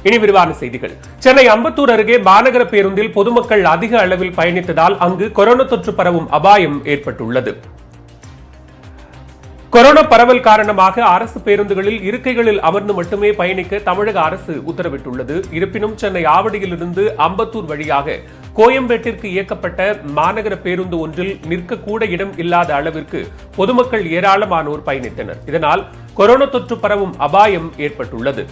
இனி விரிவான செய்திகள். சென்னை அம்பத்தூர் அருகே மாநகர பேருந்தில் பொதுமக்கள் அதிக அளவில் பயணித்ததால் அங்கு கொரோனா தொற்று பரவும் அபாயம் ஏற்பட்டுள்ளது. கொரோனா பரவல் காரணமாக அரசு பேருந்துகளில் இருக்கைகளில் அமர்ந்து மட்டுமே பயணிக்க தமிழக அரசு உத்தரவிட்டுள்ளது. இருப்பினும் சென்னை ஆவடியிலிருந்து அம்பத்தூர் வழியாக கோயம்பேட்டிற்கு இயக்கப்பட்ட மாநகர பேருந்து ஒன்றில் நிற்கக்கூட இடம் இல்லாத அளவிற்கு பொதுமக்கள் ஏராளமானோர் பயணித்தனர். இதனால் கொரோனா தொற்று பரவும் அபாயம் ஏற்பட்டுள்ளது.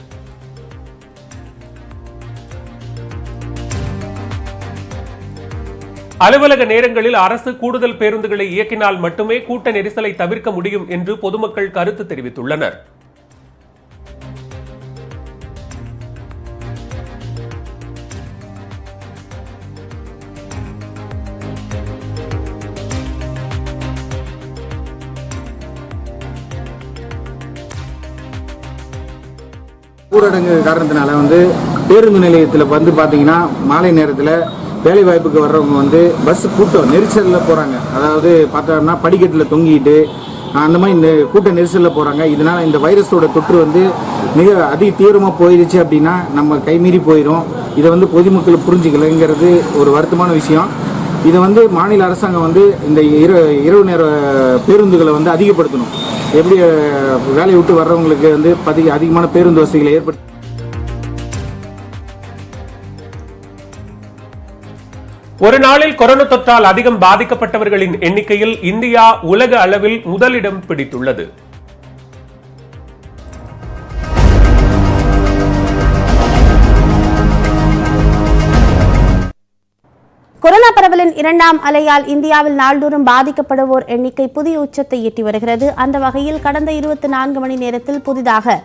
அலுவலக நேரங்களில் அரசு கூடுதல் பேருந்துகளை இயக்கினால் மட்டுமே கூட்ட நெரிசலை தவிர்க்க முடியும் என்று பொதுமக்கள் கருத்து தெரிவித்துள்ளனர். ஊரடங்கு காரணத்தினால பேருந்து நிலையத்தில் பாத்தீங்கன்னா மாலை நேரத்தில் வேலை வாய்ப்புக்கு வர்றவங்க பஸ் கூட்டம் நெரிசலில் போகிறாங்க. அதாவது பார்த்தோம்னா படிக்கட்டில் தொங்கிட்டு அந்த மாதிரி கூட்ட நெரிசலில் போகிறாங்க. இதனால் இந்த வைரஸோட தொற்று மிக அதிக தீவிரமாக போயிடுச்சு அப்படின்னா நம்ம கைமீறி போயிடும். இதை பொதுமக்கள் புரிஞ்சுக்கலைங்கிறது ஒரு வருத்தமான விஷயம். இதை மாநில அரசாங்கம் இந்த இரவு நேர பேருந்துகளை அதிகப்படுத்தணும். எப்படி வேலையை விட்டு வர்றவங்களுக்கு அதிகமான பேருந்து வசதிகளை ஏற்படுத்த. ஒரு நாளில் கொரோனா தொற்றால் அதிகம் பாதிக்கப்பட்டவர்களின் எண்ணிக்கையில் இந்தியா உலக அளவில் முதலிடம் பிடித்துள்ளது. கொரோனா பரவலின் இரண்டாம் அலையால் இந்தியாவில் நாள்தோறும் பாதிக்கப்படுவோர் எண்ணிக்கை புதிய உச்சத்தை எட்டி வருகிறது. அந்த வகையில் கடந்த 24 மணி நேரத்தில் புதிதாக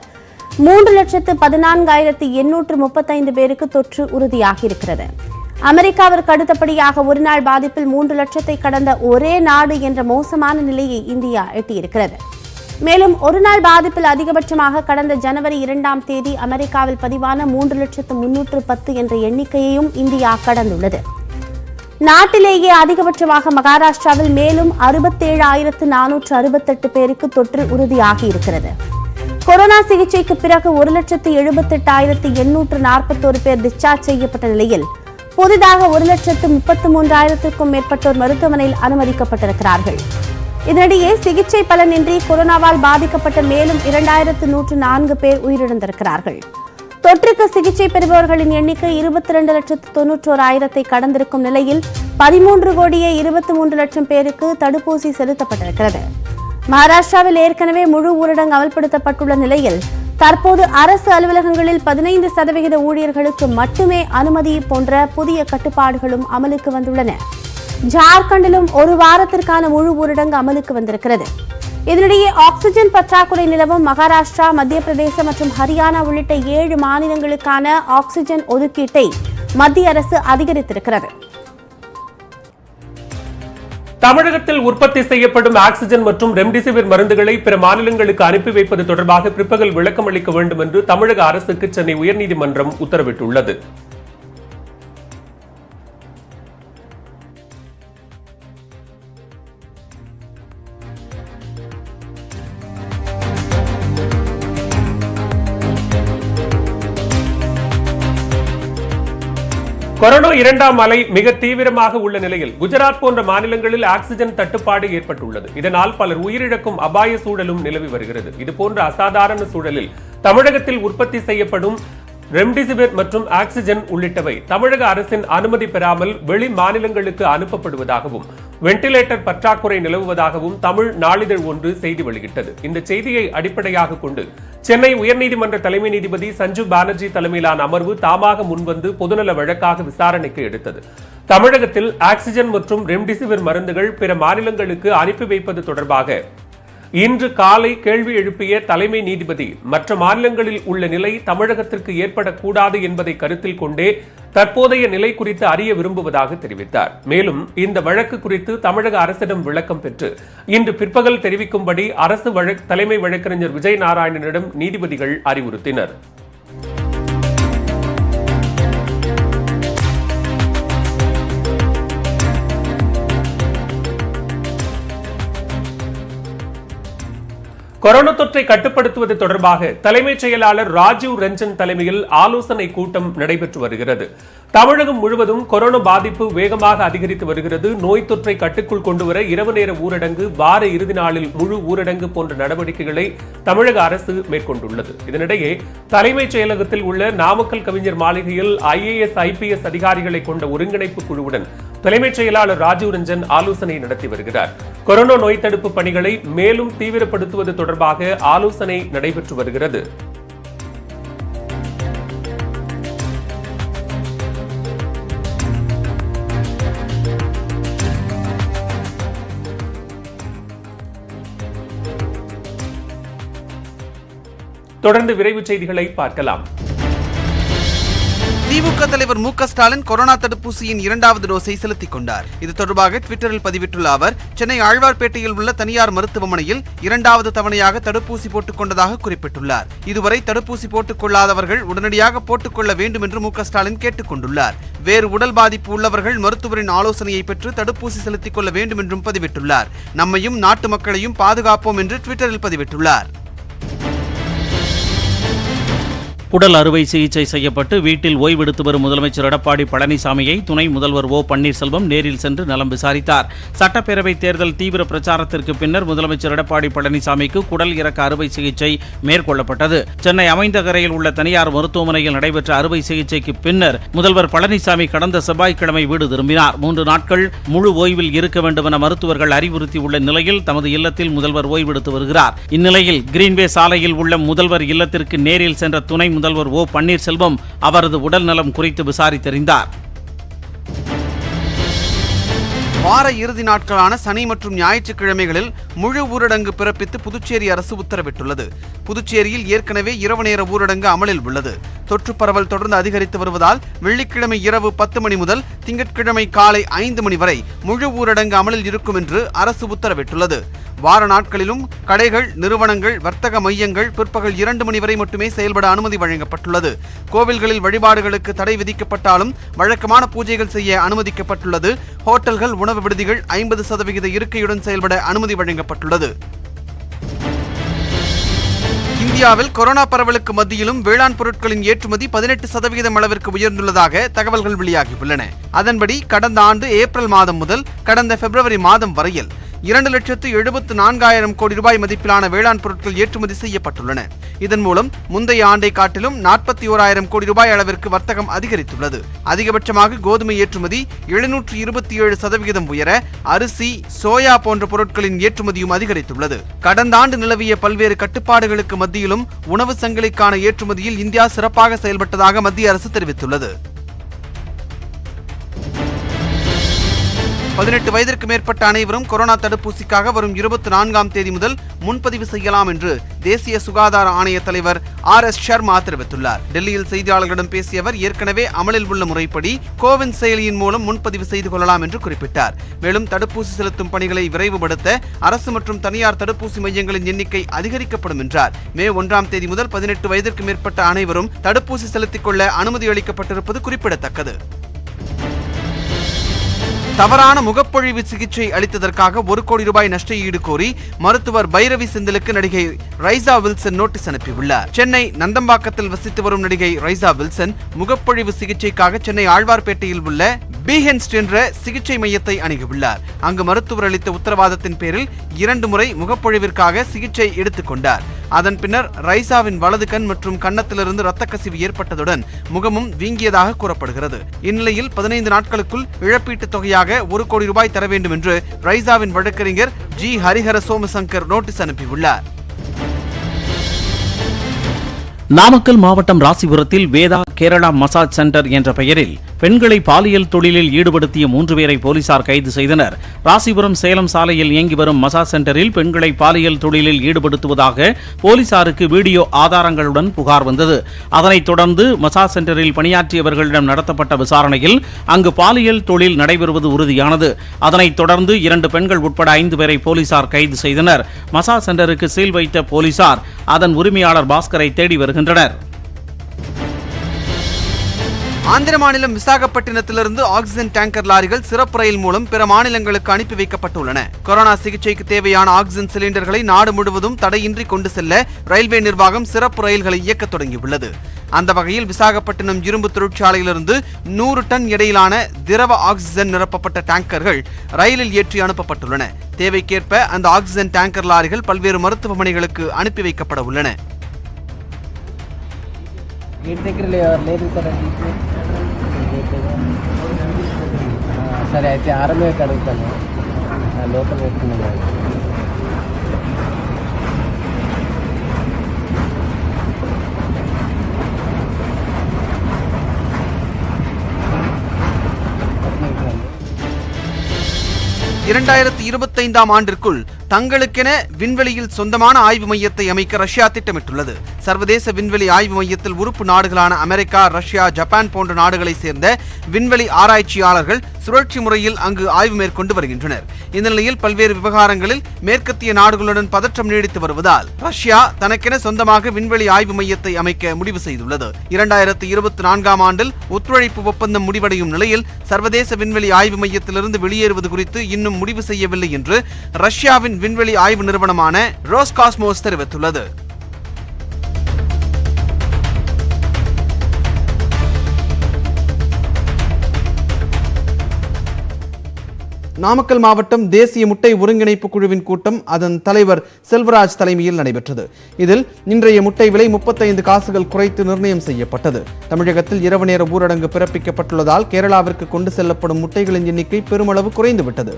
3,14,835 பேருக்கு தொற்று உறுதியாகியிருக்கிறது. அமெரிக்காவிற்கு அடுத்தபடியாக ஒருநாள் பாதிப்பில் 3 லட்சத்தை கடந்த ஒரே நாடு என்ற மோசமான நிலையை இந்தியா எட்டியிருக்கிறது. மேலும் ஒருநாள் பாதிப்பில் அதிகபட்சமாக கடந்த ஜனவரி 2ஆம் தேதி அமெரிக்காவில் பதிவான 3,310,000 என்ற எண்ணிக்கையையும் இந்தியா கடந்துள்ளது. நாட்டிலேயே அதிகபட்சமாக மகாராஷ்டிராவில் மேலும் 67,468 பேருக்கு தொற்று உறுதியாகியிருக்கிறது. கொரோனா சிகிச்சைக்கு பிறகு 1,78,841 பேர் டிஸ்சார்ஜ் செய்யப்பட்ட நிலையில் புதிதாக 1,33,000க்கும் மேற்பட்டோர் மருத்துவமனையில் அனுமதிக்கப்பட்டிருக்கிறார்கள். இதனிடையே சிகிச்சை பலனின்றி கொரோனாவால் பாதிக்கப்பட்ட மேலும் 2,104 பேர் உயிரிழந்திருக்கிறார்கள். தொற்றுக்கு சிகிச்சை பெறுபவர்களின் எண்ணிக்கை 22,91,000 கடந்திருக்கும் நிலையில் 13,23,00,000 பேருக்கு தடுப்பூசி செலுத்தப்பட்டிருக்கிறது. மகாராஷ்டிராவில் ஏற்கனவே முழு ஊரடங்கு அமல்படுத்தப்பட்டுள்ள நிலையில் தற்போது அரசு அலுவலகங்களில் 15% ஊழியர்களுக்கு மட்டுமே அனுமதி போன்ற புதிய கட்டுப்பாடுகளும் அமலுக்கு வந்துள்ளன. ஜார்க்கண்டிலும் ஒரு வாரத்திற்கான முழு ஊரடங்கு அமலுக்கு வந்திருக்கிறது. இதனிடையே ஆக்சிஜன் பற்றாக்குறை நிலவும் மகாராஷ்டிரா, மத்திய பிரதேசம் மற்றும் ஹரியானா உள்ளிட்ட 7 மாநிலங்களுக்கான ஆக்சிஜன் ஒதுக்கீட்டை மத்திய அரசு அதிகரித்திருக்கிறது. தமிழகத்தில் உற்பத்தி செய்யப்படும் ஆக்சிஜன் மற்றும் ரெம்டெசிவிர் மருந்துகளை பிற மாநிலங்களுக்கு அனுப்பி வைப்பது தொடர்பாக பிற்பகல் விளக்கம் அளிக்க வேண்டும் என்று தமிழக அரசுக்கு சென்னை உயர்நீதிமன்றம் உத்தரவிட்டுள்ளது. கொரோனா இரண்டாம் அலை மிக தீவிரமாக உள்ள நிலையில் குஜராத் போன்ற மாநிலங்களில் ஆக்சிஜன் தட்டுப்பாடு ஏற்பட்டுள்ளது. இதனால் பலர் உயிரிழக்கும் அபாய சூழலும் நிலவி வருகிறது. இதுபோன்ற அசாதாரண சூழலில் தமிழகத்தில் உற்பத்தி செய்யப்படும் ரெம்டெசிவிர் மற்றும் ஆக்சிஜன் உள்ளிட்டவை தமிழக அரசின் அனுமதி பெறாமல் வெளி மாநிலங்களுக்கு அனுப்பப்படுவதாகவும் வெண்டிலேட்டர் பற்றாக்குறை நிலவுவதாகவும் தமிழ் நாளிதழ் ஒன்று செய்தி வெளியிட்டது. இந்த செய்தியை அடிப்படையாக கொண்டு சென்னை உயர்நீதிமன்ற தலைமை நீதிபதி சஞ்சீவ் பானர்ஜி தலைமையிலான அமர்வு தாமாக முன்வந்து பொதுநல வழக்காக விசாரணைக்கு எடுத்தது. தமிழகத்தில் ஆக்சிஜன் மற்றும் ரெம்டெசிவிர் மருந்துகள் பிற மாநிலங்களுக்கு அனுப்பி வைப்பது தொடர்பாக இன்று காலை கேள்வி எழுப்பிய தலைமை நீதிபதி மற்ற மாநிலங்களில் உள்ள நிலை தமிழகத்திற்கு ஏற்படக்கூடாது என்பதை கருத்தில் கொண்டே தற்போதைய நிலை குறித்து அறிய விரும்புவதாக தெரிவித்தார். மேலும் இந்த வழக்கு குறித்து தமிழக அரசிடம் விளக்கம் பெற்று இன்று பிற்பகல் தெரிவிக்கும்படி அரசு தலைமை வழக்கறிஞர் விஜய் நாராயணனிடம் நீதிபதிகள் அறிவுறுத்தினர். கொரோனா தொற்றை கட்டுப்படுத்துவது தொடர்பாக தலைமைச் செயலாளர் ராஜீவ் ரஞ்சன் தலைமையில் ஆலோசனை கூட்டம் நடைபெற்று வருகிறது. தமிழகம் முழுவதும் கொரோனா பாதிப்பு வேகமாக அதிகரித்து வருகிறது. நோய் தொற்றை கட்டுக்குள் கொண்டுவர இரவு நேர ஊரடங்கு, வார இறுதி நாளில் முழு ஊரடங்கு போன்ற நடவடிக்கைகளை தமிழக அரசு மேற்கொண்டுள்ளது. இதனிடையே தலைமைச் செயலகத்தில் உள்ள நாமக்கல் கவிஞர் மாளிகையில் IAS, IPS அதிகாரிகளை கொண்ட ஒருங்கிணைப்பு குழுவுடன் தலைமைச் செயலாளர் ராஜீவ் ரஞ்சன் ஆலோசனை நடத்தி வருகிறார். கொரோனா நோய் தடுப்பு பணிகளை மேலும் தீவிரப்படுத்துவது தொடர்பாக ஆலோசனை நடைபெற்று வருகிறது. தொடர்ந்து விரைவு செய்திகளை பார்க்கலாம். திமுக தலைவர் மு க ஸ்டாலின் கொரோனா தடுப்பூசியின் 2வது டோஸை செலுத்திக் கொண்டார். இது தொடர்பாக ட்விட்டரில் பதிவிட்டுள்ள அவர், சென்னை ஆழ்வார்பேட்டையில் உள்ள தனியார் மருத்துவமனையில் 2வது தவணையாக தடுப்பூசி போட்டுக் கொண்டதாக குறிப்பிட்டுள்ளார். இதுவரை தடுப்பூசி போட்டுக் கொள்ளாதவர்கள் உடனடியாக போட்டுக்கொள்ள வேண்டும் என்று மு க ஸ்டாலின் கேட்டுக் கொண்டுள்ளார். வேறு உடல் பாதிப்பு உள்ளவர்கள் மருத்துவரின் ஆலோசனையை பெற்று தடுப்பூசி செலுத்திக் கொள்ள வேண்டும் என்றும் பதிவிட்டுள்ளார். நம்மையும் நாட்டு மக்களையும் பாதுகாப்போம் என்று ட்விட்டரில் பதிவிட்டுள்ளார். உடல் அறுவை சிகிச்சை செய்யப்பட்டு வீட்டில் ஓய்வெடுத்து வரும் முதலமைச்சர் எடப்பாடி பழனிசாமியை துணை முதல்வர் ஓ பன்னீர்செல்வம் நேரில் சென்று நலம் விசாரித்தார். சட்டப்பேரவை தேர்தல் தீவிர பிரச்சாரத்திற்கு பின்னர் முதலமைச்சர் எடப்பாடி பழனிசாமிக்கு குடல் இறக்க அறுவை சிகிச்சை மேற்கொள்ளப்பட்டது. சென்னை அமைந்தகரையில் உள்ள தனியார் மருத்துவமனையில் நடைபெற்ற அறுவை சிகிச்சைக்கு பின்னர் முதல்வர் பழனிசாமி கடந்த செவ்வாய்க்கிழமை வீடு திரும்பினார். 3 நாட்கள் முழு ஓய்வில் இருக்க வேண்டும் என மருத்துவர்கள் அறிவுறுத்தியுள்ள நிலையில் தமது இல்லத்தில் முதல்வர் ஓய்வெடுத்து வருகிறார். இந்நிலையில் கிரீன்வே சாலையில் உள்ள முதல்வர் இல்லத்திற்கு நேரில் சென்ற துணை முதல்வர் ஓ பன்னீர்செல்வம் அவரது உடல் நலம் குறித்து விசாரித்தறிந்தார். வார இறுதி நாட்களான சனி மற்றும் ஞாயிற்றுக்கிழமைகளில் முழு ஊரடங்கு பிறப்பித்து புதுச்சேரி அரசு உத்தரவிட்டுள்ளது. புதுச்சேரியில் ஏற்கனவே இரவு நேர ஊரடங்கு அமலில் உள்ளது. தொற்று பரவல் தொடர்ந்து அதிகரித்து வருவதால் வெள்ளிக்கிழமை இரவு 10 மணி முதல் திங்கட்கிழமை காலை 5 மணி வரை முழு ஊரடங்கு அமலில் இருக்கும் என்று அரசு உத்தரவிட்டுள்ளது. வார நாட்களிலும் கடைகள், நிறுவனங்கள், வர்த்தக மையங்கள் பிற்பகல் 2 மணி வரை மட்டுமே செயல்பட அனுமதி வழங்கப்பட்டுள்ளது. கோவில்களில் வழிபாடுகளுக்கு தடை விதிக்கப்பட்டாலும் வழக்கமான பூஜைகள் செய்ய அனுமதிக்கப்பட்டுள்ளது. ஹோட்டல்கள், உணவு விடுதிகள் 50% இருக்கையுடன் செயல்பட அனுமதி வழங்கப்பட்டுள்ளது. இந்தியாவில் கொரோனா பரவலுக்கு மத்தியிலும் வேளாண் பொருட்களின் ஏற்றுமதி 18% அளவிற்கு உயர்ந்துள்ளதாக தகவல்கள் வெளியாகியுள்ளன. அதன்படி கடந்த ஆண்டு ஏப்ரல் மாதம் முதல் கடந்த பிப்ரவரி மாதம் வரையில் 2,74,000 கோடி ரூபாய் மதிப்பிலான வேளாண் பொருட்கள் ஏற்றுமதி செய்யப்பட்டுள்ளன. இதன் மூலம் முந்தைய ஆண்டை காட்டிலும் 41,000 கோடி ரூபாய் அளவிற்கு வர்த்தகம் அதிகரித்துள்ளது. அதிகபட்சமாக கோதுமை ஏற்றுமதி 727% உயர, அரிசி, சோயா போன்ற பொருட்களின் ஏற்றுமதியும் அதிகரித்துள்ளது. கடந்த ஆண்டு நிலவிய பல்வேறு கட்டுப்பாடுகளுக்கு மத்தியிலும் உணவு சங்கிலிக்கான ஏற்றுமதியில் இந்தியா சிறப்பாக செயல்பட்டதாக மத்திய அரசு தெரிவித்துள்ளது. 18 வயதிற்கு மேற்பட்ட அனைவரும் கொரோனா தடுப்பூசிக்காக வரும் 24ஆம் தேதி முதல் முன்பதிவு செய்யலாம் என்று தேசிய சுகாதார ஆணைய தலைவர் RS சர்மா தெரிவித்துள்ளார். டெல்லியில் செய்தியாளர்களிடம் பேசிய அவர், ஏற்கனவே அமலில் உள்ள முறைப்படி கோவின் செயலியின் மூலம் முன்பதிவு செய்து கொள்ளலாம் என்று குறிப்பிட்டார். மேலும் தடுப்பூசி செலுத்தும் பணிகளை விரைவுபடுத்த அரசு மற்றும் தனியார் தடுப்பூசி மையங்களின் எண்ணிக்கை அதிகரிக்கப்படும் என்றார். மே 1ஆம் தேதி முதல் 18 வயதிற்கு மேற்பட்ட அனைவரும் தடுப்பூசி செலுத்திக் கொள்ள அனுமதி அளிக்கப்பட்டிருப்பது குறிப்பிடத்தக்கது. தவறான முகப்பொழிவு சிகிச்சை அளித்ததற்காக 1 கோடி ரூபாய் நஷ்ட ஈடு கோரி மருத்துவர் பைரவி செந்திலுக்கு நடிகை ரைசா வில்சன் நோட்டீஸ் அனுப்பியுள்ளார். சென்னை நந்தம்பாக்கத்தில் வசித்து வரும் நடிகை ரைசா வில்சன் முகப்பொழிவு சிகிச்சைக்காக சென்னை ஆழ்வார்பேட்டையில் உள்ள பீஹென்ஸ்ட் என்ற சிகிச்சை மையத்தை அணுகியுள்ளார். அங்கு மருத்துவர் அளித்த உத்தரவாதத்தின் பேரில் 2 முறை முகப்பொழிவிற்காக சிகிச்சை எடுத்துக் கொண்டார். அதன் பின்னர் ரைசாவின் வலது கண் மற்றும் கன்னத்திலிருந்து இரத்த கசிவு ஏற்பட்டதுடன் முகமும் வீங்கியதாக கூறப்படுகிறது. இந்நிலையில் 15 நாட்களுக்குள் இழப்பீட்டுத் தொகையாக 1 கோடி ரூபாய் தர வேண்டும் என்று ரைசாவின் வழக்கறிஞர் ஜி ஹரிஹர சோமசங்கர் நோட்டீஸ் அனுப்பியுள்ளார். நாமக்கல் மாவட்டம் ராசிபுரத்தில் வேதா கேரளா மசாஜ் சென்டர் என்ற பெயரில் பெண்களை பாலியல் தொழிலில் ஈடுபடுத்திய 3 பேரை போலீசார் கைது செய்தனர். ராசிபுரம் சேலம் சாலையில் இயங்கி வரும் மசாஜ் சென்டரில் பெண்களை பாலியல் தொழிலில் ஈடுபடுத்துவதாக போலீசாருக்கு வீடியோ ஆதாரங்களுடன் புகார் வந்தது. அதனைத் தொடர்ந்து மசாஜ் சென்டரில் பணியாற்றியவர்களிடம் நடத்தப்பட்ட விசாரணையில் அங்கு பாலியல் தொழில் நடைபெறுவது உறுதியானது. அதனைத் தொடர்ந்து 2 பெண்கள் உட்பட 5 பேரை போலீசார் கைது செய்தனர். மசாஜ் சென்டருக்கு சீல் வைத்த போலீசார் அதன் உரிமையாளர் பாஸ்கரை தேடி வருகின்றனர். ஆந்திர மாநிலம் விசாகப்பட்டினத்திலிருந்து ஆக்சிஜன் டேங்கர் லாரிகள் சிறப்பு ரயில் மூலம் பிற மாநிலங்களுக்கு அனுப்பி வைக்கப்பட்டுள்ளன. கொரோனா சிகிச்சைக்கு தேவையான ஆக்சிஜன் சிலிண்டர்களை நாடு முழுவதும் தடையின்றி கொண்டு செல்ல ரயில்வே நிர்வாகம் சிறப்பு ரயில்களை இயக்க தொடங்கியுள்ளது. அந்த வகையில் விசாகப்பட்டினம் இரும்பு தொழிற்சாலையிலிருந்து 100 டன் எடையிலான திரவ ஆக்சிஜன் நிரப்பப்பட்ட டேங்கர்கள் ரயிலில் ஏற்றி அனுப்பப்பட்டுள்ளன. தேவைக்கேற்ப அந்த ஆக்சிஜன் டேங்கர் லாரிகள் பல்வேறு மருத்துவமனைகளுக்கு அனுப்பி வைக்கப்பட உள்ளன. సరే అయితే ఆరమే అడుగుతాను లోపల పెట్టుకున్నాను. ஆண்டிற்குள் தங்களுக்கென விண்வெளியில் சொந்தமான ஆய்வு மையத்தை அமைக்க ரஷ்யா திட்டமிட்டுள்ளது. சர்வதேச விண்வெளி ஆய்வு மையத்தில் உறுப்பு நாடுகளான அமெரிக்கா, ரஷ்யா, ஜப்பான் போன்ற நாடுகளை சேர்ந்த விண்வெளி ஆராய்ச்சியாளர்கள் சுழற்சி முறையில் அங்கு ஆய்வு மேற்கொண்டு வருகின்றனர். இந்த நிலையில் பல்வேறு விவகாரங்களில் மேற்கத்திய நாடுகளுடன் பதற்றம் நீடித்து வருவதால் ரஷ்யா தனக்கென சொந்தமாக விண்வெளி ஆய்வு மையத்தை அமைக்க முடிவு செய்துள்ளது. 2024 ஆண்டில் ஒத்துழைப்பு ஒப்பந்தம் முடிவடையும் நிலையில் சர்வதேச விண்வெளி ஆய்வு மையத்திலிருந்து வெளியேறுவது குறித்து இன்னும் முடிவு செய்யவில்லை என்று ரஷ்யாவின் விண்வெளி ஆய்வு நிறுவனமான ரோஸ்காஸ்மோஸ் தெரிவித்துள்ளது. நாமக்கல் மாவட்டம் தேசிய முட்டை ஒருங்கிணைப்பு குழுவின் கூட்டம் அதன் தலைவர் செல்வராஜ் தலைமையில் நடைபெற்றது. இதில் இன்றைய முட்டை விலை 35 காசுகள் குறைத்து நிர்ணயம் செய்யப்பட்டது. தமிழகத்தில் இரவு நேர ஊரடங்கு பிறப்பிக்கப்பட்டுள்ளதால் கேரளாவிற்கு கொண்டு செல்லப்படும் முட்டைகளின் எண்ணிக்கை பெருமளவு குறைந்துவிட்டது.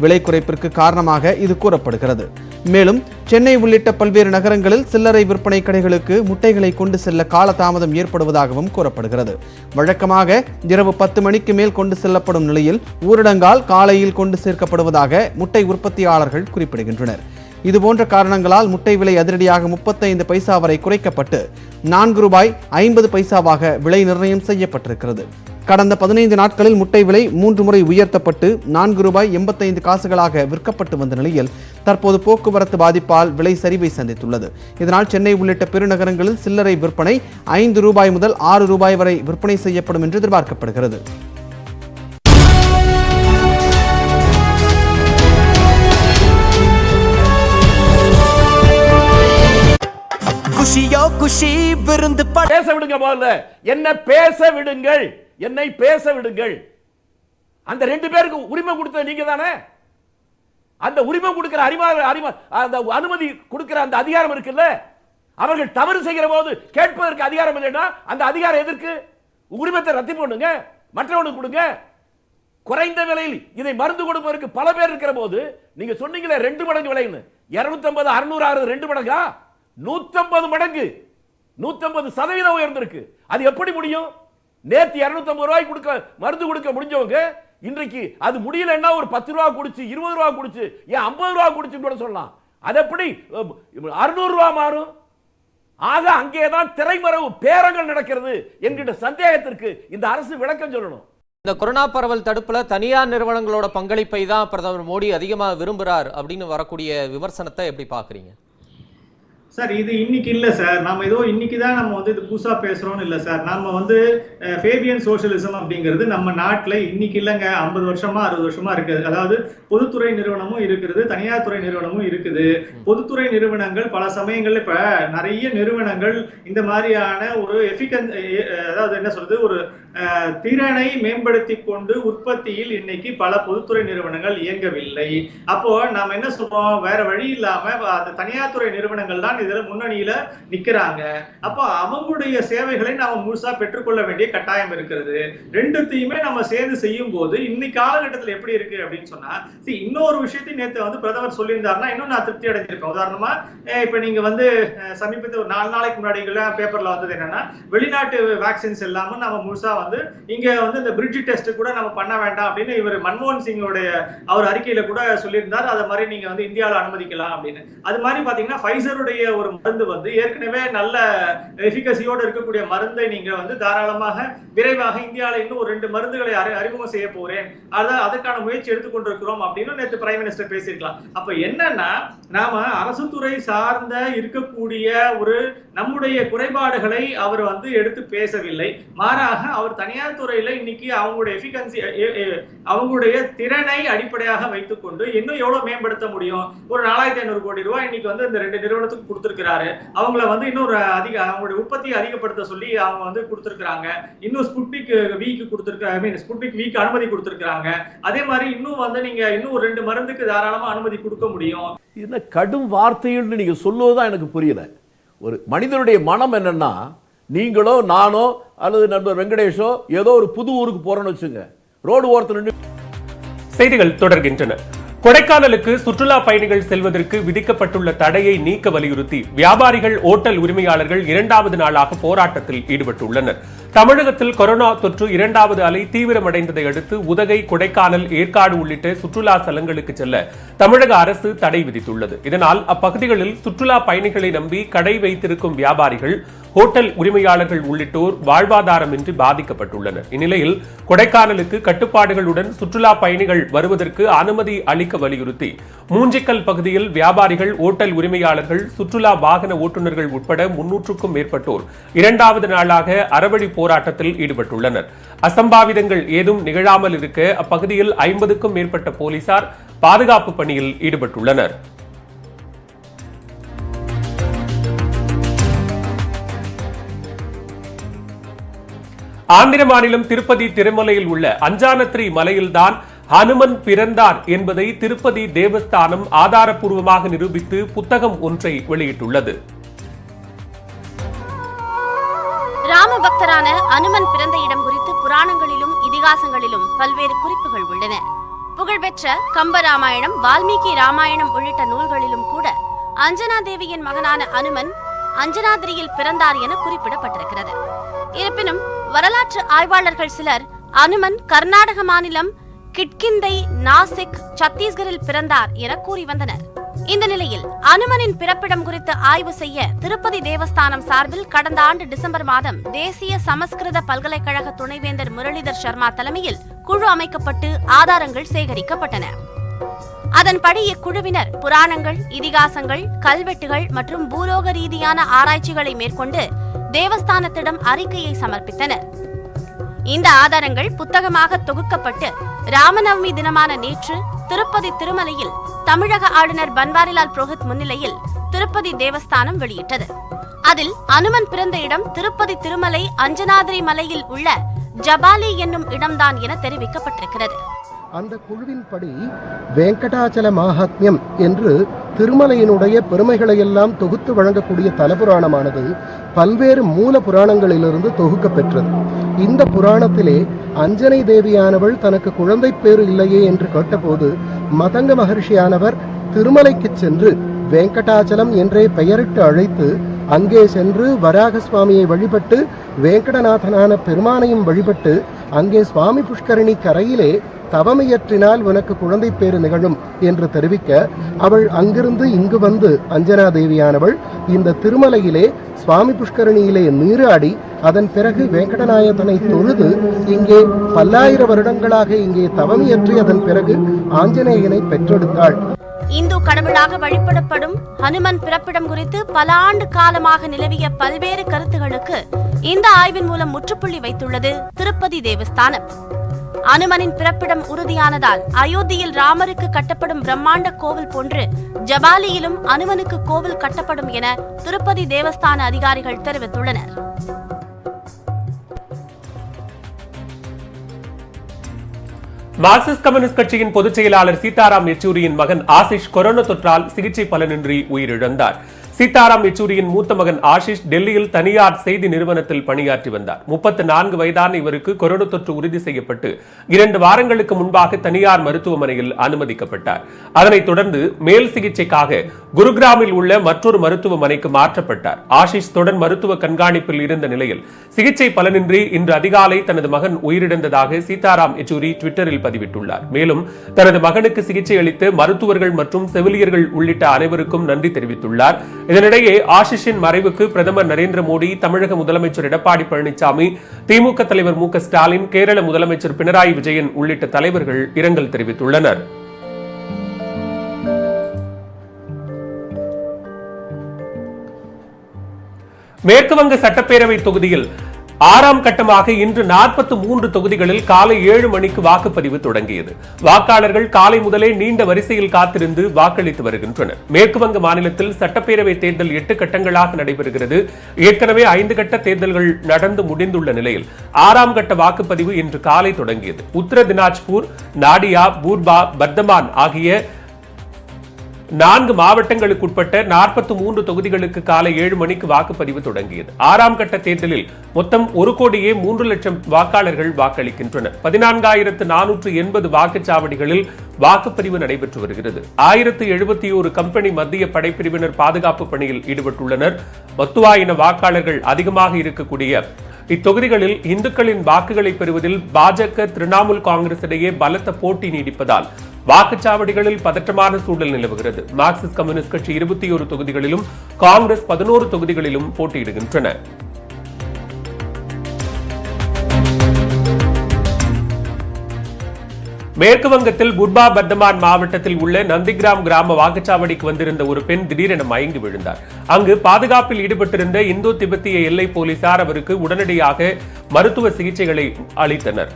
விலை குறைப்பிற்கு காரணமாக இது கூறப்படுகிறது. மேலும் சென்னை உள்ளிட்ட பல்வேறு நகரங்களில் சில்லறை விற்பனை கடைகளுக்கு முட்டைகளை கொண்டு செல்ல காலதாமதம் ஏற்படுவதாகவும் கூறப்படுகிறது. வழக்கமாக இரவு 10 மணிக்கு மேல் கொண்டு செல்லப்படும் நிலையில் ஊரடங்கால் காலையில் கொண்டு சேர்க்கப்படுவதாக முட்டை உற்பத்தியாளர்கள் குறிப்பிடுகின்றனர். இதுபோன்ற காரணங்களால் முட்டை விலை அதிரடியாக 35 பைசா வரை குறைக்கப்பட்டு ₹4.50 விலை நிர்ணயம் செய்யப்பட்டிருக்கிறது. கடந்த 15 நாட்களில் முட்டை விலை 3 முறை உயர்த்தப்பட்டு ₹4.85 விற்கப்பட்டு வந்த நிலையில் தற்போது போக்குவரத்து பாதிப்பால் விலை சரிவை சந்தித்துள்ளது. இதனால் சென்னை உள்ளிட்ட பெருநகரங்களில் சில்லறை விற்பனை ₹5 முதல் ₹6 வரை விற்பனை செய்யப்படும் என்று எதிர்பார்க்கப்படுகிறது. பேச விடுங்க, முதல்ல என்ன பேச விடுங்கள், என்னை பேச விடுங்கள். அந்த 2 பேருக்கு உரிமை கொடுத்தது நீங்க தானே. அந்த உரிமை கொடுக்கிற அந்த அனுமதி கொடுக்கிற அந்த அதிகாரம் இருக்குல்ல, அவர்கள் தவறு செய்கிற போது கேட்பதற்கு அதிகாரம் இல்லைன்னா அந்த அதிகாரம் எதற்கு? உரிமத்தை ரத்து பண்ணுங்க, மற்றவனுக்கு கொடுங்க. குறைந்த விலையில் இதை மருந்து கொடுப்பதற்கு பல பேர் இருக்கிற போது நீங்க சொன்னீங்களே 2 மடங்கு விலைன்னு, 250 600 ஆகிறது 2 மடங்கா? 150 மடங்கு, 150% உயர்ந்திருக்கு. அது எப்படி முடியும்? நேத்து ₹250 கொடுக்க மருந்து கொடுக்க முடிஞ்சவங்க இன்றைக்கு அது முடியலன்னா ஒரு ₹10 குடிச்சு, ₹20 குடிச்சு, ஏன் ₹50 குடிச்சு கூட சொல்லலாம். அது எப்படி ₹600 மாறும்? ஆக அங்கேதான் திரைமறைவு பேரங்கள் நடக்கிறது என்கிற சந்தேகத்திற்கு இந்த அரசு விளக்கம் சொல்லணும். இந்த கொரோனா பரவல் தடுப்புல தனியார் நிறுவனங்களோட பங்களிப்பை தான் பிரதமர் மோடி அதிகமாக விரும்புறார் அப்படின்னு வரக்கூடிய விமர்சனத்தை எப்படி பாக்குறீங்க சார்? இது இன்னைக்கு இல்ல சார், நம்ம ஏதோ இன்னைக்கு தான் நம்ம இது புதுசா பேசுறோம்னு இல்ல சார். நம்ம ஃபேபியன் சோசியலிசம் அப்படிங்கிறது நம்ம நாட்டுல இன்னைக்கு இல்லைங்க, 50 வருஷமா 60 வருஷமா இருக்குது. அதாவது பொதுத்துறை நிறுவனமும் இருக்குது, தனியார் துறை நிறுவனமும் இருக்குது. பொதுத்துறை நிறுவனங்கள் பல சமயங்கள்ல இப்ப நிறைய நிறுவனங்கள் இந்த மாதிரியான ஒரு அதாவது என்ன சொல்றது, ஒரு திறனை மேம்படுத்தி கொண்டு உற்பத்தியில் இன்னைக்கு பல பொதுத்துறை நிறுவனங்கள் இயங்கவில்லை. அப்போ நாம என்ன சொல்றோம், வேற வழி இல்லாம அந்த தனியார் துறை நிறுவனங்கள் தான் இதுல முன்னணியில நிக்கிறாங்க. அப்போ அவங்களுடைய சேவைகளை நாம முழுசா பெற்றுக்கொள்ள வேண்டிய கட்டாயம் இருக்கிறது. ரெண்டுத்தையுமே நம்ம சேர்ந்து செய்யும் போது இன்னைக்கு காலகட்டத்தில் எப்படி இருக்கு அப்படின்னு சொன்னா, இன்னொரு விஷயத்தையும் நேற்று பிரதமர் சொல்லியிருந்தாருன்னா இன்னும் நான் திருப்தி அடைஞ்சிருப்பேன். உதாரணமா இப்ப நீங்க சமீபத்தில் ஒரு 4 நாளைக்கு முன்னாடி பேப்பர்ல வந்தது என்னன்னா, வெளிநாட்டு வேக்சின்ஸ் எல்லாமும் நம்ம முழுசா இங்க இந்த பிரிட்ஜ் டெஸ்ட் கூட நம்ம பண்ண வேண்டாம் அப்படின்னு இவர் மன்மோகன் சிங்கோடைய அவர் அறிக்கையில கூட சொல்லியிருந்தார். அது மாதிரி நீங்க இந்தியாவில் அனுமதிக்கலாம் அப்படின்னு. அது மாதிரி பாத்தீங்கன்னா ஃபைசருடைய ஒரு மருந்து ஏற்கனவே நல்ல எஃபிகசியோடு இருக்கக்கூடிய மருந்தை நீங்க தாராளமாக விரைவாக இந்தியாவில் இன்னும் ஒரு 2 மருந்துகளை அறிமுகம் செய்ய போறேன், அதற்கான முயற்சி எடுத்துக்கொண்டிருக்கிறோம் அப்படின்னு நேற்று பிரைம் மினிஸ்டர் பேசியிருக்கலாம். அப்ப என்னன்னா, நாம அரசு துறை சார்ந்த இருக்கக்கூடிய ஒரு நம்முடைய குறைபாடுகளை அவர் வந்து எடுத்து பேசவில்லை. மாறாக அவர் தனியார் துறையில இன்னைக்கு அவங்களுடைய எஃபிகன்சி, அவங்களுடைய திறனை அடிப்படையாக வைத்துக்கொண்டு இன்னும் எவ்வளவு மேம்படுத்த முடியும், ஒரு 4500 கோடி ரூபாய் இன்னைக்கு வந்து இந்த 2 நிறுவனத்துக்கு கொடுத்திருக்கிறாரு. அவங்கள வந்து இன்னும் அவங்களுடைய உற்பத்தியை அதிகப்படுத்த சொல்லி அவங்க வந்து கொடுத்திருக்காங்க. இன்னும் ஸ்புட்னிக் வீக்கு கொடுத்திருக்காங்க, ஸ்புட்னிக் வீக் அனுமதி கொடுத்திருக்காங்க. அதே மாதிரி இன்னும் வந்து நீங்க இன்னும் 2 மருந்துக்கு தாராளமா அனுமதி கொடுக்க முடியும். என்ன கடும் வார்த்தைகள் நீங்க சொல்லுவதுதான் எனக்கு புரியல. ஒரு மனிதனுடைய மனம் என்னன்னா, நீங்களோ நானோ அல்லது நண்பர் வெங்கடேஷோ ஏதோ ஒரு புது ஊருக்கு போறோம்னு வச்சுங்க, ரோடு ஓரத்தில் செய்திகள் தொடர்கின்றன. கொடைக்கானலுக்கு சுற்றுலா பயணிகள் செல்வதற்கு விதிக்கப்பட்டுள்ள தடையை நீக்க வலியுறுத்தி வியாபாரிகள், ஓட்டல் உரிமையாளர்கள் 2வது நாளாக போராட்டத்தில் ஈடுபட்டுள்ளனர். தமிழகத்தில் கொரோனா தொற்று 2வது அலை தீவிரமடைந்ததை அடுத்து உதகை, கொடைக்கானல், ஏற்காடு உள்ளிட்ட சுற்றுலா தலங்களுக்கு செல்ல தமிழக அரசு தடை விதித்துள்ளது. இதனால் அப்பகுதிகளில் சுற்றுலா பயணிகளை நம்பி கடை வைத்திருக்கும் வியாபாரிகள், ஹோட்டல் உரிமையாளர்கள் உள்ளிட்டோர் வாழ்வாதாரமின்றி பாதிக்கப்பட்டுள்ளனர். இந்நிலையில் கொடைக்கானலுக்கு கட்டுப்பாடுகளுடன் சுற்றுலா பயணிகள் வருவதற்கு அனுமதி அளிக்க வலியுறுத்தி மூஞ்சிக்கல் பகுதியில் வியாபாரிகள், ஓட்டல் உரிமையாளர்கள், சுற்றுலா வாகன ஓட்டுநர்கள் உட்பட 300க்கும் மேற்பட்டோர் 2வது நாளாக அறவழி போராட்டத்தில் ஈடுபட்டுள்ளனர். அசம்பாவிதங்கள் ஏதும் நிகழாமல் இருக்க அப்பகுதியில் 50க்கும் மேற்பட்ட போலீசார் பாதுகாப்பு பணியில் ஈடுபட்டுள்ளனர். ஆந்திர மாநிலம் திருப்பதி திருமலையில் உள்ள அஞ்சானத்ரி மலையில்தான் ஹனுமன் பிறந்தார் என்பதை திருப்பதி தேவஸ்தானம் ஆதாரப்பூர்வமாக நிரூபித்து புத்தகம் ஒன்றை வெளியிட்டுள்ளது. ராம பக்தரான அனுமன் பிறந்த இடம் குறித்து புராணங்களிலும் இதிகாசங்களிலும் பல்வேறு குறிப்புகள் உள்ளன. புகழ்பெற்ற கம்பராமாயணம், வால்மீகி ராமாயணம் உள்ளிட்ட நூல்களிலும் கூட அஞ்சனா தேவியின் மகனான அனுமன் அஞ்சனாதிரியில் பிறந்தார் என குறிப்பிடப்பட்டிருக்கிறது. இருப்பினும் வரலாற்று ஆய்வாளர்கள் சிலர் அனுமன் கர்நாடக மாநிலம் கிட்கிந்தை, நாசிக், சத்தீஸ்கரில் பிறந்தார் என கூறி வந்தனர். இந்த நிலையில் அனுமனின் பிறப்பிடம் குறித்து ஆய்வு செய்ய திருப்பதி தேவஸ்தானம் சார்பில் கடந்த ஆண்டு டிசம்பர் மாதம் தேசிய சமஸ்கிருத பல்கலைக்கழக துணைவேந்தர் முரளிதர் சர்மா தலைமையில் குழு அமைக்கப்பட்டு ஆதாரங்கள் சேகரிக்கப்பட்டன. அதன்படி இக்குழுவினர் புராணங்கள், இதிகாசங்கள், கல்வெட்டுகள் மற்றும் பூலோக ரீதியான ஆராய்ச்சிகளை மேற்கொண்டு தேவஸ்தானத்திடம் அறிக்கையை சமர்ப்பித்தனர். இந்த ஆதாரங்கள் புத்தகமாக தொகுக்கப்பட்டு ராமநவமி தினமான நேற்று திருப்பதி திருமலையில் தமிழக ஆளுநர் பன்வாரிலால் புரோஹித் முன்னிலையில் திருப்பதி தேவஸ்தானம் வெளியிட்டது. அதில் அனுமன் பிறந்த இடம் திருப்பதி திருமலை அஞ்சனாதிரி மலையில் உள்ள ஜபாலி என்னும் இடம்தான் என தெரிவிக்கப்பட்டிருக்கிறது. அந்த குழுவின்படி வெங்கடாச்சல மாஹத்மியம் என்று திருமலையினுடைய பெருமைகளை எல்லாம் தொகுத்து வழங்கக்கூடிய தலபுராணமானது பல்வேறு மூல புராணங்களிலிருந்து தொகுக்க பெற்றது. இந்த புராணத்திலே அஞ்சனை தேவியானவள் தனக்கு குழந்தை பேறு இல்லையே என்று கேட்டபோது மதங்க மகர்ஷியானவர் திருமலைக்கு சென்று வெங்கடாச்சலம் என்றே பெயரிட்டு அழைத்து அங்கே சென்று வராக சுவாமியை வழிபட்டு வேங்கடநாதனான பெருமானையும் வழிபட்டு அங்கே சுவாமி புஷ்கரணி கரையிலே தவமியற்றினால் உனக்கு குழந்தை பேறு நிகழும் என்று தெரிவிக்க அவள் அங்கிருந்து இங்கு வந்து அஞ்சனா தேவியானவள் இந்த திருமலையிலே சுவாமி புஷ்கரணியிலே நீராடி அதன் பிறகு வேங்கடநாயகனை தொழுது இங்கே பல்லாயிர வருடங்களாக இங்கே தவமியற்றி அதன் பிறகு ஆஞ்சநேயனை பெற்றெடுத்தாள். இந்து கடவுளாக வழிபடப்படும் ஹனுமன் பிறப்பிடம் குறித்து பல ஆண்டு காலமாக நிலவிய பல்வேறு கருத்துகளுக்கு இந்த ஆய்வின் மூலம் முற்றுப்புள்ளி வைத்துள்ளது திருப்பதி தேவஸ்தானம். அனுமனின் பிறப்பிடம் உறுதியானதால் அயோத்தியில் ராமருக்கு கட்டப்படும் பிரம்மாண்ட கோவில் போன்று ஜபாலியிலும் அனுமனுக்கு கோவில் கட்டப்படும் என திருப்பதி தேவஸ்தான அதிகாரிகள் தெரிவித்துள்ளனர். மார்க்சிஸ்ட் கம்யூனிஸ்ட் கட்சியின் பொதுச் செயலாளர் சீதாராம் யெச்சூரியின் மகன் ஆசிஷ் கொரோனா தொற்றால் சிகிச்சை பலனின்றி உயிரிழந்தார். சீதாராம் யெச்சூரியின் மூத்த மகன் ஆஷிஷ் டெல்லியில் தனியார் செய்தி நிறுவனத்தில் பணியாற்றி வந்தார். 34 வயதான இவருக்கு கொரோனா தொற்று உறுதி செய்யப்பட்டு 2 வாரங்களுக்கு முன்பாக தனியார் மருத்துவமனையில் அனுமதிக்கப்பட்டார். அதனைத் தொடர்ந்து மேல் சிகிச்சைக்காக குருகிராமில் உள்ள மற்றொரு மருத்துவமனைக்கு மாற்றப்பட்டார். ஆஷிஷ் தொடர் மருத்துவ கண்காணிப்பில் இருந்த நிலையில் சிகிச்சை பலனின்றி இன்று அதிகாலை தனது மகன் உயிரிழந்ததாக சீதாராம் யெச்சூரி ட்விட்டரில் பதிவிட்டுள்ளார். மேலும் தனது மகனுக்கு சிகிச்சை அளித்த மருத்துவர்கள் மற்றும் செவிலியர்கள் உள்ளிட்ட அனைவருக்கும் நன்றி தெரிவித்துள்ளார். இதனிடையே ஆஷிஷின் மறைவுக்கு பிரதமர் நரேந்திர மோடி, தமிழக முதலமைச்சர் எடப்பாடி பழனிசாமி, திமுக தலைவர் மு க ஸ்டாலின், கேரள முதலமைச்சர் பினராயி விஜயன் உள்ளிட்ட தலைவர்கள் இரங்கல் தெரிவித்துள்ளனர். மேற்கு வங்க சட்டப்பேரவை தொகுதியில் 6ஆம் கட்டமாக இன்று 43 தொகுதிகளில் காலை 7 மணிக்கு வாக்குப்பதிவு தொடங்கியது. வாக்காளர்கள் காலை முதலே நீண்ட வரிசையில் காத்திருந்து வாக்களித்து வருகின்றனர். மேற்கு வங்க மாநிலத்தில் சட்டப்பேரவை தேர்தல் 8 கட்டங்களாக நடைபெறுகிறது. ஏற்கனவே 5 கட்ட தேர்தல்கள் நடந்து முடிந்துள்ள நிலையில் 6ஆம் கட்ட வாக்குப்பதிவு இன்று காலை தொடங்கியது. உத்தர தினாஜ்பூர், நாடியா, பூர்பா, பர்தமான் ஆகிய 4 மாவட்டங்களுக்குட்பட்ட 43 தொகுதிகளுக்கு காலை 7 மணிக்கு வாக்குப்பதிவு தொடங்கியது. 6ஆம் கட்ட தேர்தலில் மொத்தம் 1,03,00,000 வாக்காளர்கள் வாக்களிக்கின்றனர். 14,480 வாக்குச்சாவடிகளில் வாக்குப்பதிவு நடைபெற்று வருகிறது. 1071 கம்பெனி மத்திய படைப்பிரிவினர் பாதுகாப்பு பணியில் ஈடுபட்டுள்ளனர். மத்துவா இன வாக்காளர்கள் அதிகமாக இருக்கக்கூடிய இத்தொகுதிகளில் இந்துக்களின் வாக்குகளை பெறுவதில் பாஜக, திரிணாமுல் காங்கிரஸ் இடையே பலத்த போட்டி நீடிப்பதால் வாக்குச்சாவடிகளில் பதற்றமான சூழல் நிலவுகிறது. மார்க்சிஸ்ட் கம்யூனிஸ்ட் கட்சி 21 தொகுதிகளிலும், காங்கிரஸ் 11 தொகுதிகளிலும் போட்டியிடுகின்றன. மேற்கு வங்கத்தில் புர்பா பர்தமான் மாவட்டத்தில் உள்ள நந்திகிராம் கிராம வாக்குச்சாவடிக்கு வந்திருந்த ஒரு பெண் திடீரென மயங்கி விழுந்தார். அங்கு பாதுகாப்பில் ஈடுபட்டிருந்த இந்தோ திபெத்திய எல்லை போலீசார் அவருக்கு உடனடியாக மருத்துவ சிகிச்சைகளை அளித்தனர்.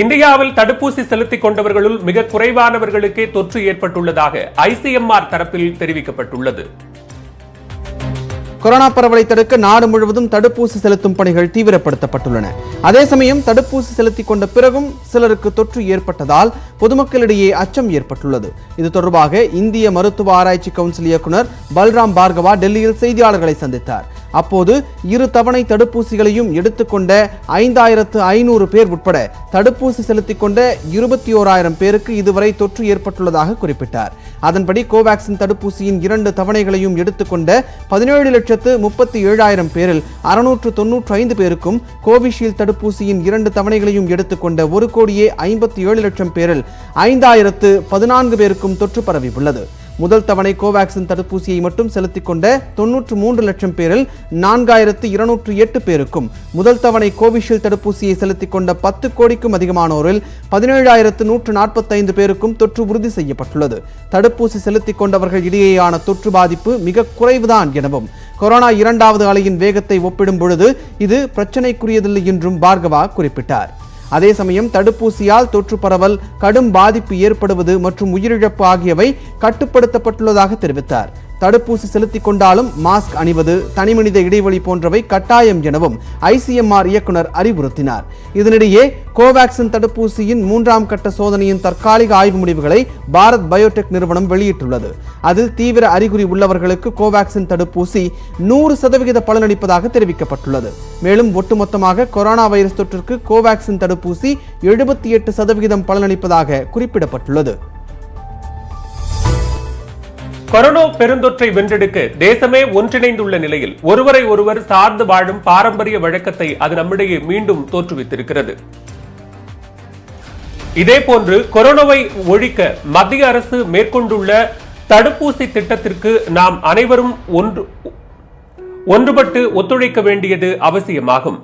இந்தியாவில் தடுப்பூசி செலுத்திக் கொண்டவர்களுள் மிக குறைவானவர்களுக்கே தொற்று ஏற்பட்டுள்ளதாக ஐசிஎம்ஆர் தரப்பில் தெரிவிக்கப்பட்டுள்ளது. கொரோனா பரவலை தடுக்க நாடு முழுவதும் தடுப்பூசி செலுத்தும் பணிகள் தீவிரப்படுத்தப்பட்டுள்ளன. அதே சமயம் தடுப்பூசி செலுத்திக் கொண்ட பிறகும் சிலருக்கு தொற்று ஏற்பட்டதால் பொதுமக்களிடையே அச்சம் ஏற்பட்டுள்ளது. இது தொடர்பாக இந்திய மருத்துவ ஆராய்ச்சி கவுன்சில் இயக்குநர் பல்ராம் பார்கவா டெல்லியில் செய்தியாளர்களை சந்தித்தார். அப்போது 2 தவணை தடுப்பூசிகளையும் எடுத்துக்கொண்ட 5500 பேர் உட்பட தடுப்பூசி செலுத்திக் கொண்ட 21,000 பேருக்கு இதுவரை தொற்று ஏற்பட்டுள்ளதாக குறிப்பிட்டார். அதன்படி கோவாக்சின் தடுப்பூசியின் 2 தவணைகளையும் எடுத்துக்கொண்ட 17,37,000 பேரில் 695 பேருக்கும், கோவிஷீல்டு தடுப்பூசியின் 2 தவணைகளையும் எடுத்துக்கொண்ட 1,57,00,000 பேரில் 5,014 பேருக்கும் தொற்று பரவியுள்ளது. முதல் தவணை கோவாக்சின் தடுப்பூசியை மட்டும் செலுத்திக் கொண்ட 93 லட்சம் பேரில் 4,208 பேருக்கும், முதல் தவணை கோவிஷீல்டு தடுப்பூசியை செலுத்திக் கொண்ட 10 கோடிக்கும் அதிகமானோரில் 17,145 பேருக்கும் தொற்று உறுதி செய்யப்பட்டுள்ளது. தடுப்பூசி செலுத்திக் கொண்டவர்கள் இடையேயான தொற்று பாதிப்பு மிக குறைவுதான் எனவும், கொரோனா 2வது அலையின் வேகத்தை ஒப்பிடும் பொழுது இது பிரச்சனைக்குரியதில்லை என்றும் பார்கவா குறிப்பிட்டார். அதே சமயம் தடுப்பூசியால் தொற்று பரவல், கடும் பாதிப்பு ஏற்படுவது மற்றும் உயிரிழப்பு ஆகியவை கட்டுப்படுத்தப்பட்டுள்ளதாக தெரிவித்தார். தடுப்பூசி செலுத்திக் கொண்டாலும் மாஸ்க் அணிவது, தனிமனித இடைவெளி போன்றவை கட்டாயம் எனவும் ஐசிஎம்ஆர் இயக்குனர் அறிவுறுத்தினார். இதனிடையே கோவாக்சின் தடுப்பூசியின் 3ஆம் கட்ட சோதனையின் தற்காலிக ஆய்வு முடிவுகளை பாரத் பயோடெக் நிறுவனம் வெளியிட்டுள்ளது. அதில் தீவிர அறிகுறி உள்ளவர்களுக்கு கோவாக்சின் தடுப்பூசி 100% பலனளிப்பதாக தெரிவிக்கப்பட்டுள்ளது. மேலும் ஒட்டுமொத்தமாக கொரோனா வைரஸ் தொற்றிற்கு கோவாக்சின் தடுப்பூசி 78% பலனளிப்பதாக குறிப்பிடப்பட்டுள்ளது. கொரோனா பெருந்தொற்றை வென்றெடுக்க தேசமே ஒன்றிணைந்துள்ள நிலையில் ஒருவரை ஒருவர் சார்ந்து வாழும் பாரம்பரிய வழக்கத்தை அது நம்மிடையே மீண்டும் தோற்றுவித்திருக்கிறது. இதேபோன்று கொரோனாவை ஒழிக்க மத்திய அரசு மேற்கொண்டுள்ள தடுப்பூசி திட்டத்திற்கு நாம் அனைவரும் ஒன்றுபட்டு ஒத்துழைக்க வேண்டியது அவசியமாகும்.